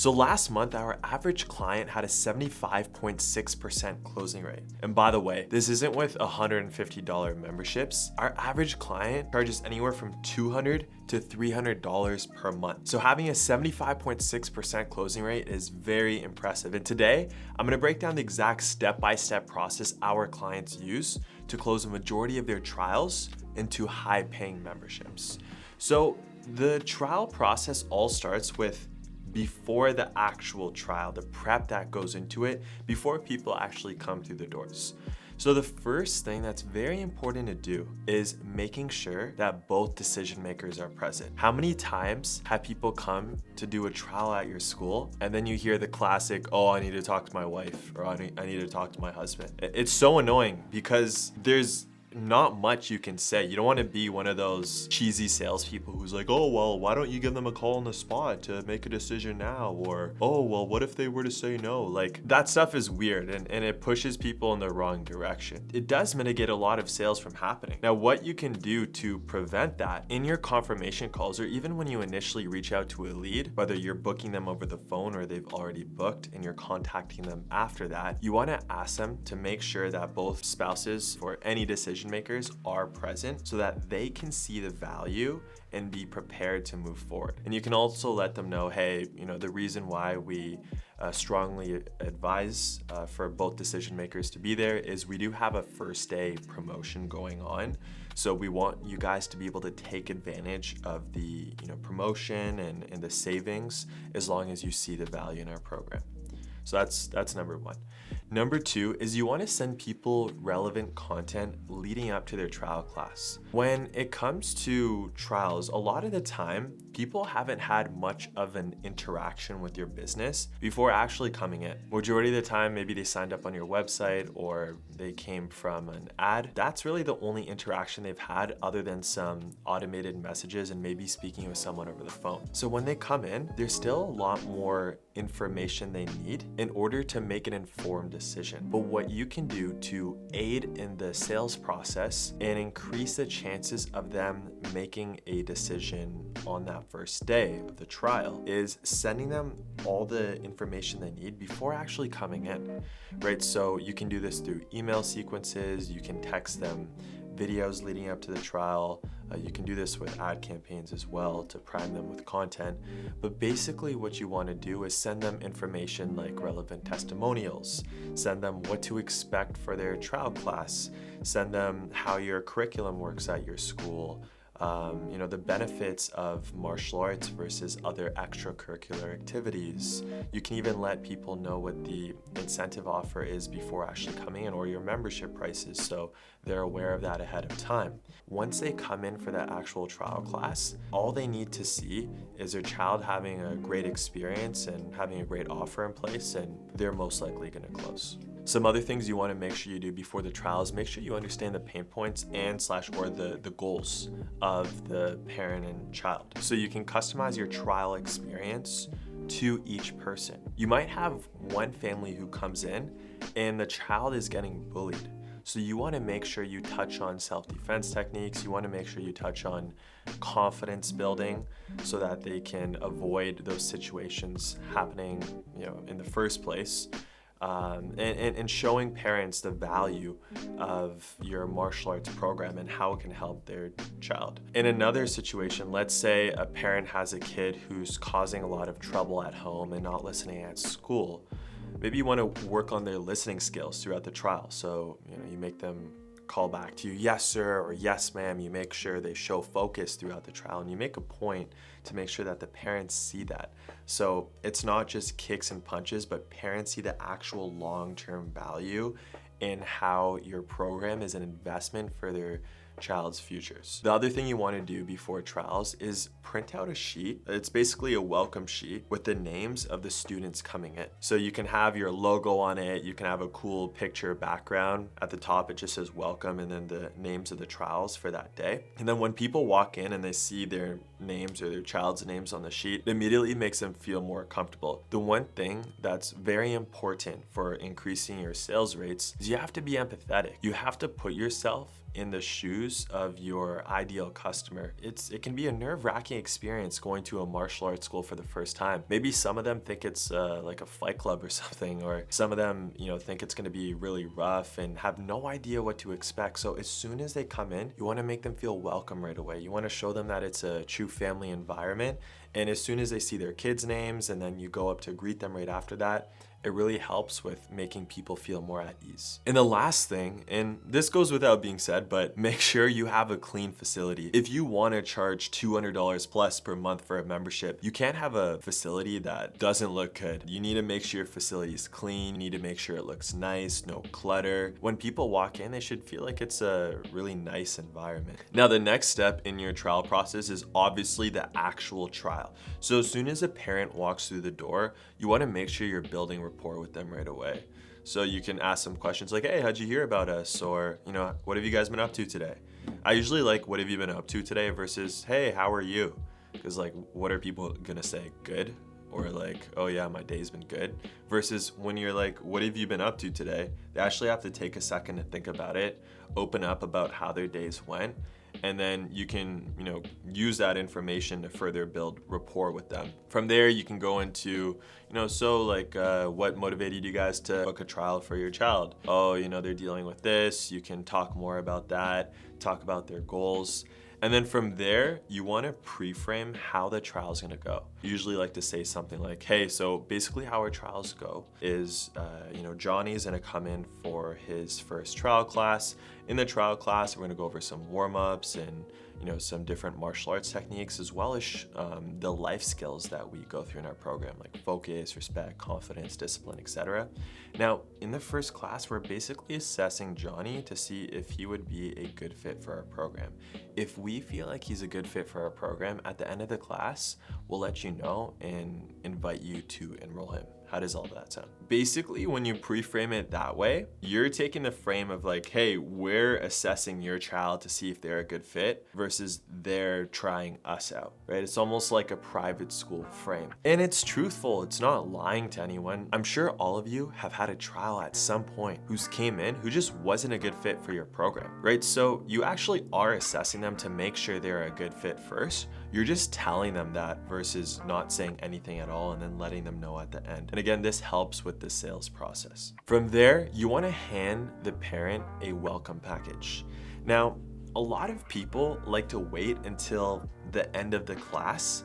So last month, our average client had a 75.6% closing rate. And by the way, this isn't with $150 memberships. Our average client charges anywhere from $200 to $300 per month. So having a 75.6% closing rate is very impressive. And today, I'm gonna break down the exact step-by-step process our clients use to close a majority of their trials into high-paying memberships. So the trial process all starts with before the actual trial, the prep that goes into it before people actually come through the doors. So the first thing that's very important to do is making sure that both decision makers are present. How many times have people come to do a trial at your school and then you hear the classic, oh, I need to talk to my wife, or I need to talk to my husband? It's so annoying because there's not much you can say. You don't want to be one of those cheesy salespeople who's like, oh, well, why don't you give them a call on the spot to make a decision now? Or, oh, well, what if they were to say no? Like, that stuff is weird and it pushes people in the wrong direction. It does mitigate a lot of sales from happening. Now, what you can do to prevent that in your confirmation calls, or even when you initially reach out to a lead, whether you're booking them over the phone or they've already booked and you're contacting them after that, you want to ask them to make sure that both spouses or any decision makers are present so that they can see the value and be prepared to move forward. And you can also let them know, hey, the reason why we strongly advise for both decision makers to be there is we do have a first day promotion going on. So we want you guys to be able to take advantage of the promotion and the savings as long as you see the value in our program. So that's number one. Number two is you want to send people relevant content leading up to their trial class. When it comes to trials, a lot of the time, people haven't had much of an interaction with your business before actually coming in. Majority of the time, maybe they signed up on your website or they came from an ad. That's really the only interaction they've had other than some automated messages and maybe speaking with someone over the phone. So when they come in, there's still a lot more information they need in order to make an informed decision. But what you can do to aid in the sales process and increase the chances of them making a decision on that first day of the trial is sending them all the information they need before actually coming in, right? So you can do this through email sequences, you can text them videos leading up to the trial. You can do this with ad campaigns as well to prime them with content. But basically what you want to do is send them information like relevant testimonials, send them what to expect for their trial class, send them how your curriculum works at your school, the benefits of martial arts versus other extracurricular activities. You can even let people know what the incentive offer is before actually coming in, or your membership prices, so they're aware of that ahead of time. Once they come in for that actual trial class, all they need to see is their child having a great experience and having a great offer in place, and they're most likely going to close. Some other things you want to make sure you do before the trial is make sure you understand the pain points or the goals of the parent and child. So you can customize your trial experience to each person. You might have one family who comes in and the child is getting bullied. So you want to make sure you touch on self-defense techniques. You want to make sure you touch on confidence building so that they can avoid those situations happening, in the first place. And showing parents the value of your martial arts program and how it can help their child. In another situation, let's say a parent has a kid who's causing a lot of trouble at home and not listening at school. Maybe you want to work on their listening skills throughout the trial. So, you make them call back to you, yes, sir, or yes, ma'am. You make sure they show focus throughout the trial, and you make a point to make sure that the parents see that. So it's not just kicks and punches, but parents see the actual long-term value in how your program is an investment for their child's futures. The other thing you want to do before trials is print out a sheet. It's basically a welcome sheet with the names of the students coming in. So you can have your logo on it, you can have a cool picture background. At the top it just says welcome and then the names of the trials for that day. And then when people walk in and they see their names or their child's names on the sheet, it immediately makes them feel more comfortable. The one thing that's very important for increasing your sales rates is you have to be empathetic. You have to put yourself in the shoes of your ideal customer. It can be a nerve-wracking experience going to a martial arts school for the first time. Maybe some of them think it's like a fight club or something, or some of them, think it's going to be really rough and have no idea what to expect. So as soon as they come in, you want to make them feel welcome right away. You want to show them that it's a true family environment. And as soon as they see their kids' names and then you go up to greet them right after that, it really helps with making people feel more at ease. And the last thing, and this goes without being said, but make sure you have a clean facility. If you want to charge $200 plus per month for a membership, you can't have a facility that doesn't look good. You need to make sure your facility is clean. You need to make sure it looks nice, no clutter. When people walk in, they should feel like it's a really nice environment. Now, the next step in your trial process is obviously the actual trial. So as soon as a parent walks through the door, you want to make sure you're building rapport with them right away. So you can ask some questions like, hey, how'd you hear about us? Or, what have you guys been up to today? I usually like, what have you been up to today versus, hey, how are you? Because what are people gonna say? Good? Or oh yeah, my day's been good. Versus when you're like, what have you been up to today? They actually have to take a second to think about it, open up about how their days went, and then you can, use that information to further build rapport with them. From there, you can go into, what motivated you guys to book a trial for your child? Oh, they're dealing with this. You can talk more about that, talk about their goals. And then from there, you want to pre-frame how the trial is going to go. I usually like to say something like, hey, so basically how our trials go is, Johnny's going to come in for his first trial class. In the trial class, we're going to go over some warm-ups and, some different martial arts techniques, as well as the life skills that we go through in our program, like focus, respect, confidence, discipline, etc. Now, in the first class, we're basically assessing Johnny to see if he would be a good fit for our program. If we feel like he's a good fit for our program, at the end of the class, we'll let you know and invite you to enroll him. How does all that sound? Basically, when you pre-frame it that way, you're taking the frame of hey, we're assessing your child to see if they're a good fit versus they're trying us out, right? It's almost like a private school frame. And it's truthful, it's not lying to anyone. I'm sure all of you have had a trial at some point who's came in who just wasn't a good fit for your program, right? So you actually are assessing them to make sure they're a good fit first. You're just telling them that versus not saying anything at all and then letting them know at the end. And again, this helps with the sales process. From there, you want to hand the parent a welcome package. Now, a lot of people like to wait until the end of the class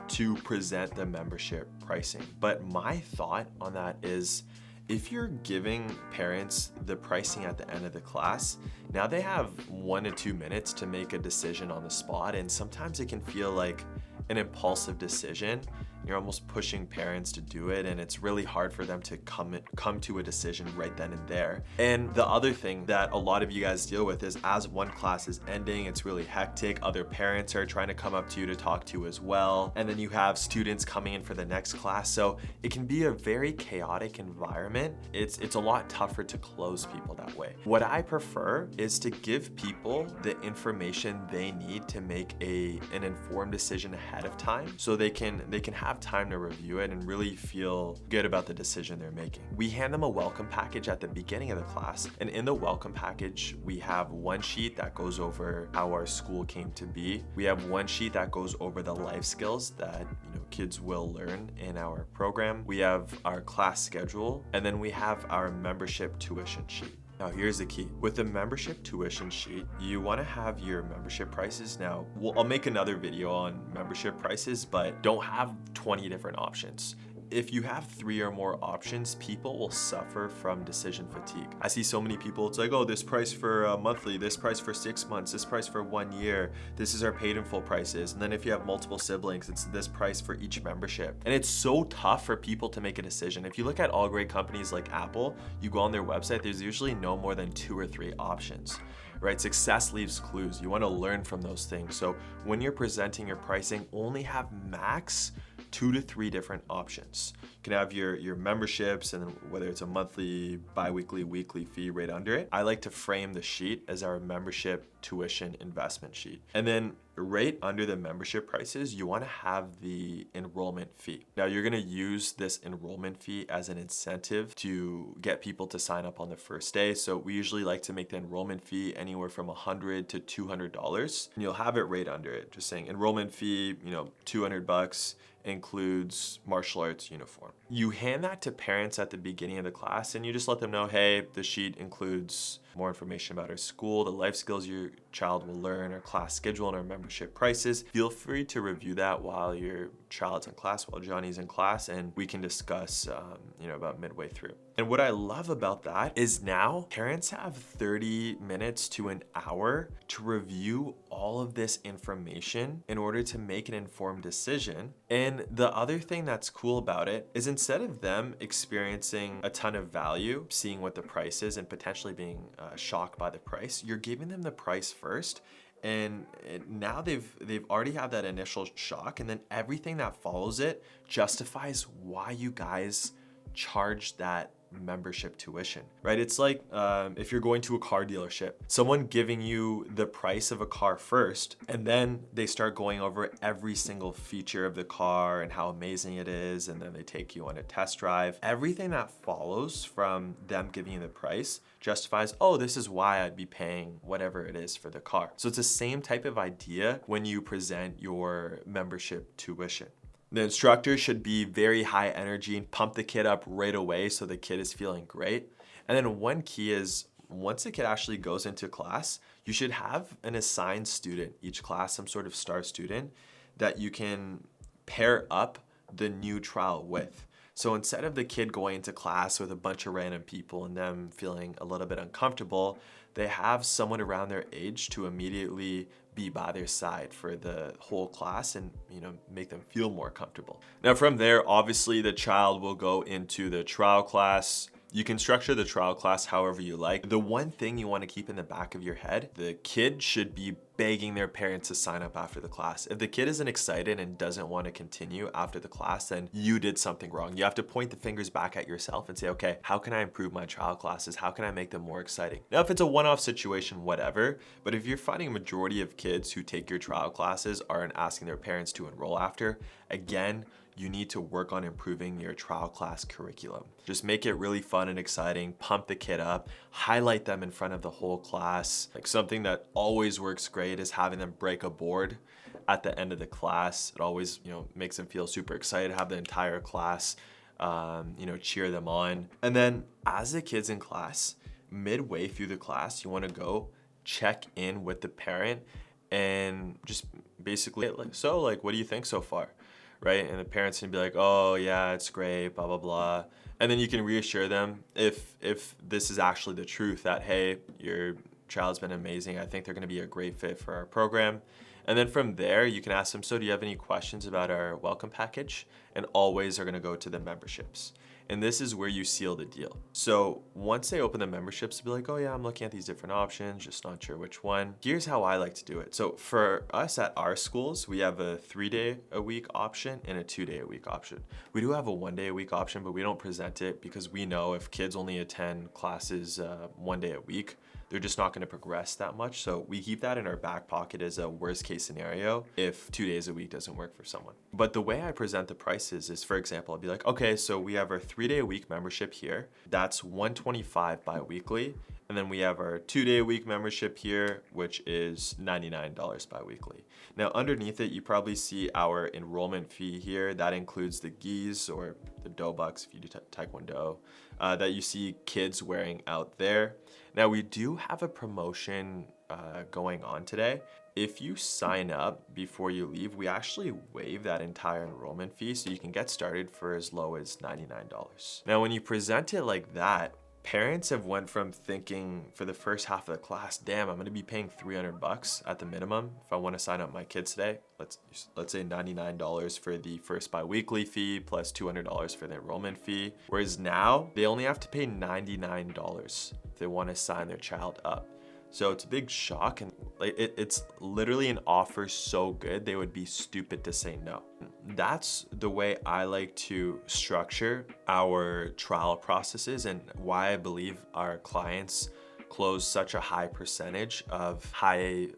to present the membership pricing. But my thought on that is, if you're giving parents the pricing at the end of the class, now they have 1 to 2 minutes to make a decision on the spot, and sometimes it can feel like an impulsive decision. You're almost pushing parents to do it, and it's really hard for them to come to a decision right then and there. And the other thing that a lot of you guys deal with is, as one class is ending, it's really hectic. Other parents are trying to come up to you to talk to as well. And then you have students coming in for the next class. So it can be a very chaotic environment. It's a lot tougher to close people that way. What I prefer is to give people the information they need to make an informed decision ahead of time, so they can have time to review it and really feel good about the decision they're making. We hand them a welcome package at the beginning of the class, and in the welcome package, we have one sheet that goes over how our school came to be. We have one sheet that goes over the life skills that kids will learn in our program. We have our class schedule, and then we have our membership tuition sheet. Now, here's the key. With the membership tuition sheet, you want to have your membership prices. Now, I'll make another video on membership prices, but don't have 20 different options. If you have 3 or more options, people will suffer from decision fatigue. I see so many people, it's like, oh, this price for monthly, this price for 6 months, this price for 1 year, this is our paid in full prices. And then if you have multiple siblings, it's this price for each membership. And it's so tough for people to make a decision. If you look at all great companies like Apple, you go on their website, there's usually no more than 2 or 3 options, right? Success leaves clues. You want to learn from those things. So when you're presenting your pricing, only have max 2 to 3 different options. You can have your memberships, and then whether it's a monthly, bi-weekly, weekly fee right under it. I like to frame the sheet as our membership tuition investment sheet. And then right under the membership prices, you want to have the enrollment fee. Now you're going to use this enrollment fee as an incentive to get people to sign up on the first day. So we usually like to make the enrollment fee anywhere from $100 to $200, and you'll have it right under it, just saying enrollment fee, $200 includes martial arts uniform. You hand that to parents at the beginning of the class, and you just let them know, hey, the sheet includes more information about our school, the life skills your child will learn, our class schedule, and our membership prices. Feel free to review that while your child's in class, while Johnny's in class, and we can discuss, about midway through. And what I love about that is now parents have 30 minutes to an hour to review all of this information in order to make an informed decision. And the other thing that's cool about it is instead of them experiencing a ton of value, seeing what the price is and potentially being shocked by the price, you're giving them the price first. And now they've already had that initial shock, and then everything that follows it justifies why you guys charge that membership tuition, right? It's like if you're going to a car dealership, someone giving you the price of a car first, and then they start going over every single feature of the car and how amazing it is, and then they take you on a test drive. Everything that follows from them giving you the price justifies, oh, this is why I'd be paying whatever it is for the car. So it's the same type of idea when you present your membership tuition. The instructor should be very high energy and pump the kid up right away so the kid is feeling great. And then one key is, once the kid actually goes into class, you should have an assigned student, each class some sort of star student, that you can pair up the new trial with. So instead of the kid going into class with a bunch of random people and them feeling a little bit uncomfortable, they have someone around their age to immediately be by their side for the whole class and make them feel more comfortable. Now from there, obviously the child will go into the trial class. You can structure the trial class however you like. The one thing you want to keep in the back of your head, the kid should be begging their parents to sign up after the class. If the kid isn't excited and doesn't want to continue after the class, then you did something wrong. You have to point the fingers back at yourself and say, okay, how can I improve my trial classes? How can I make them more exciting? Now, if it's a one-off situation, whatever, but if you're finding a majority of kids who take your trial classes aren't asking their parents to enroll after, again, you need to work on improving your trial class curriculum. Just make it really fun and exciting, pump the kid up, highlight them in front of the whole class. Like something that always works great is having them break a board at the end of the class. It always, makes them feel super excited, have the entire class, cheer them on. And then as the kid's in class, midway through the class, you wanna go check in with the parent and just basically what do you think so far? Right? And the parents can be like, oh yeah, it's great, blah, blah, blah. And then you can reassure them if this is actually the truth, that, hey, your child's been amazing. I think they're gonna be a great fit for our program. And then from there, you can ask them, so do you have any questions about our welcome package? And always are gonna go to the memberships. And this is where you seal the deal. So once they open the memberships, they'll be like, oh yeah, I'm looking at these different options, just not sure which one. Here's how I like to do it. So for us at our schools, we have a 3-day-a-week option and a 2-day-a-week option. We do have a 1-day-a-week option, but we don't present it because we know if kids only attend classes 1 day a week, they're just not gonna progress that much. So we keep that in our back pocket as a worst case scenario if 2 days a week doesn't work for someone. But the way I present the prices is, for example, I'll be like, okay, so we have our 3-day-a-week membership here. That's $125 bi-weekly. And then we have our 2-day-a-week membership here, which is $99 bi-weekly. Now underneath it, you probably see our enrollment fee here. That includes the gis, or the dobucks if you do Taekwondo, that you see kids wearing out there. Now we do have a promotion going on today. If you sign up before you leave, we actually waive that entire enrollment fee so you can get started for as low as $99. Now, when you present it like that, parents have went from thinking for the first half of the class, damn, I'm gonna be paying $300 at the minimum if I wanna sign up my kids today. Let's say $99 for the first bi-weekly fee plus $200 for the enrollment fee. Whereas now, they only have to pay $99 if they wanna sign their child up. So it's a big shock, and like it's literally an offer so good they would be stupid to say no. That's the way I like to structure our trial processes, and why I believe our clients close such a high percentage of high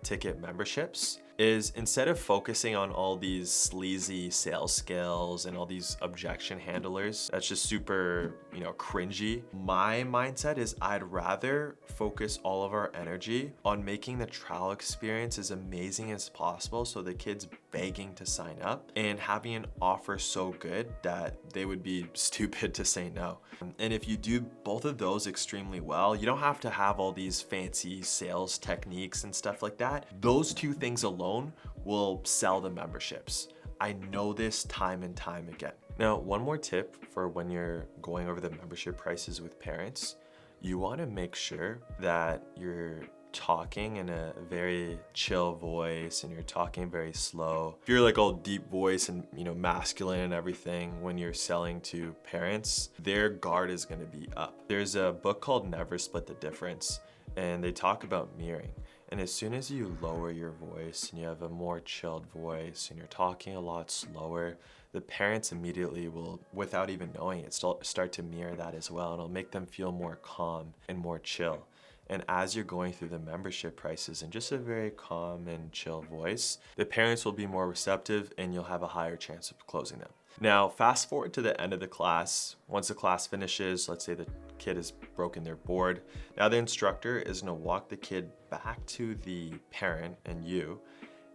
ticket memberships. Is instead of focusing on all these sleazy sales skills and all these objection handlers, that's just super, cringy. My mindset is I'd rather focus all of our energy on making the trial experience as amazing as possible, so the kid's begging to sign up, and having an offer so good that they would be stupid to say no. And if you do both of those extremely well, you don't have to have all these fancy sales techniques and stuff like that. Those two things alone will sell the memberships. I know this time and time again. Now, one more tip for when you're going over the membership prices with parents, you want to make sure that you're talking in a very chill voice and you're talking very slow. If you're like all deep voice and masculine and everything when you're selling to parents, their guard is going to be up. There's a book called Never Split the Difference, and they talk about mirroring. And as soon as you lower your voice and you have a more chilled voice and you're talking a lot slower, the parents immediately will, without even knowing it, start to mirror that as well. And it'll make them feel more calm and more chill. And as you're going through the membership prices in just a very calm and chill voice, the parents will be more receptive and you'll have a higher chance of closing them. Now, fast forward to the end of the class. Once the class finishes, let's say the kid has broken their board. Now the instructor is gonna walk the kid back to the parent and you.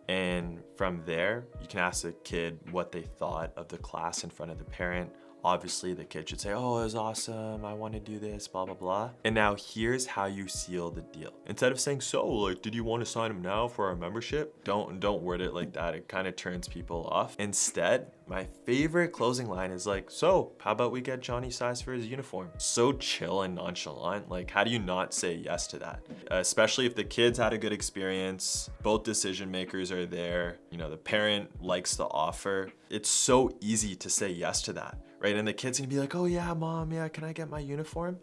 And from there, you can ask the kid what they thought of the class in front of the parent. Obviously, the kid should say, oh, it was awesome, I want to do this, blah, blah, blah. And now here's how you seal the deal. Instead of saying, so, like, did you want to sign him now for our membership? Don't word it like that. It kind of turns people off. Instead, my favorite closing line is like, so, how about we get Johnny size for his uniform? So chill and nonchalant. Like, how do you not say yes to that? Especially if the kids had a good experience, both decision makers are there, the parent likes the offer. It's so easy to say yes to that. Right? And the kid's gonna be like, oh yeah, mom, yeah, can I get my uniform?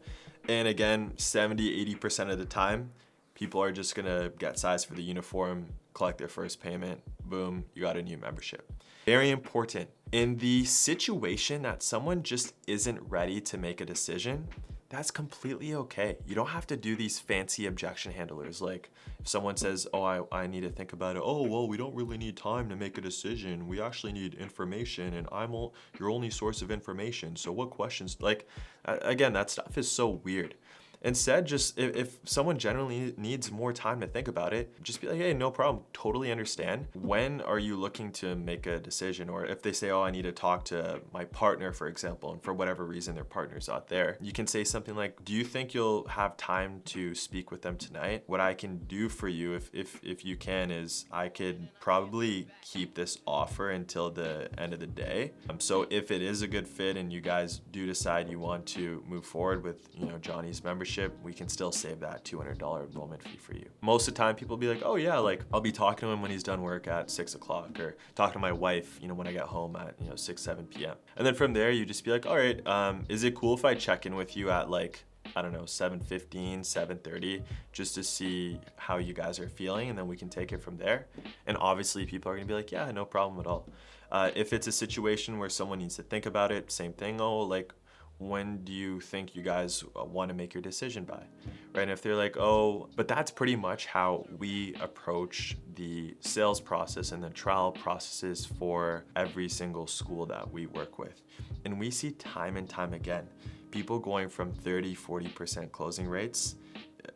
And again, 70-80% of the time, people are just gonna get size for the uniform, collect their first payment, boom, you got a new membership. Very important. In the situation that someone just isn't ready to make a decision, that's completely okay. You don't have to do these fancy objection handlers. Like if someone says, oh, I need to think about it. Oh, well, we don't really need time to make a decision. We actually need information, and I'm your only source of information. So what questions? Like, again, that stuff is so weird. Instead, just if someone generally needs more time to think about it, just be like, hey, no problem, totally understand. When are you looking to make a decision? Or if they say, oh, I need to talk to my partner, for example, and for whatever reason their partner's not there, you can say something like, do you think you'll have time to speak with them tonight? What I can do for you, if you can, is I could probably keep this offer until the end of the day. So if it is a good fit and you guys do decide you want to move forward with Johnny's membership, we can still save that $200 enrollment fee for you. Most of the time people be like, oh yeah, like I'll be talking to him when he's done work at 6 o'clock, or talking to my wife, when I get home at 6, 7 p.m. And then from there you just be like, all right, is it cool if I check in with you at like, I don't know, 7:15, 7:30, just to see how you guys are feeling, and then we can take it from there. And obviously people are gonna be like, yeah, no problem at all. If it's a situation where someone needs to think about it, same thing. Oh, like, when do you think you guys want to make your decision by? Right? And if they're like, oh, but that's pretty much how we approach the sales process and the trial processes for every single school that we work with. And we see time and time again, people going from 30-40% closing rates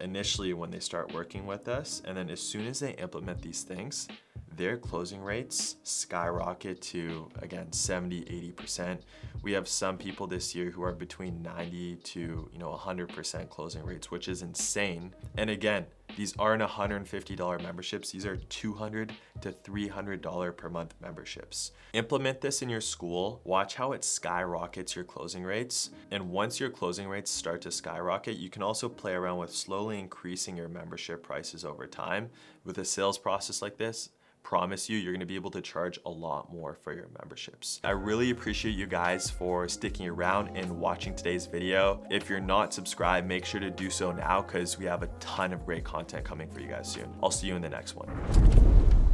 initially when they start working with us. And then as soon as they implement these things, their closing rates skyrocket to, again, 70-80%. We have some people this year who are between 90 to 100% closing rates, which is insane. And again, these aren't $150 memberships. These are $200 to $300 per month memberships. Implement this in your school. Watch how it skyrockets your closing rates. And once your closing rates start to skyrocket, you can also play around with slowly increasing your membership prices over time. With a sales process like this, promise you, you're gonna be able to charge a lot more for your memberships. I really appreciate you guys for sticking around and watching today's video. If you're not subscribed, make sure to do so now because we have a ton of great content coming for you guys soon. I'll see you in the next one.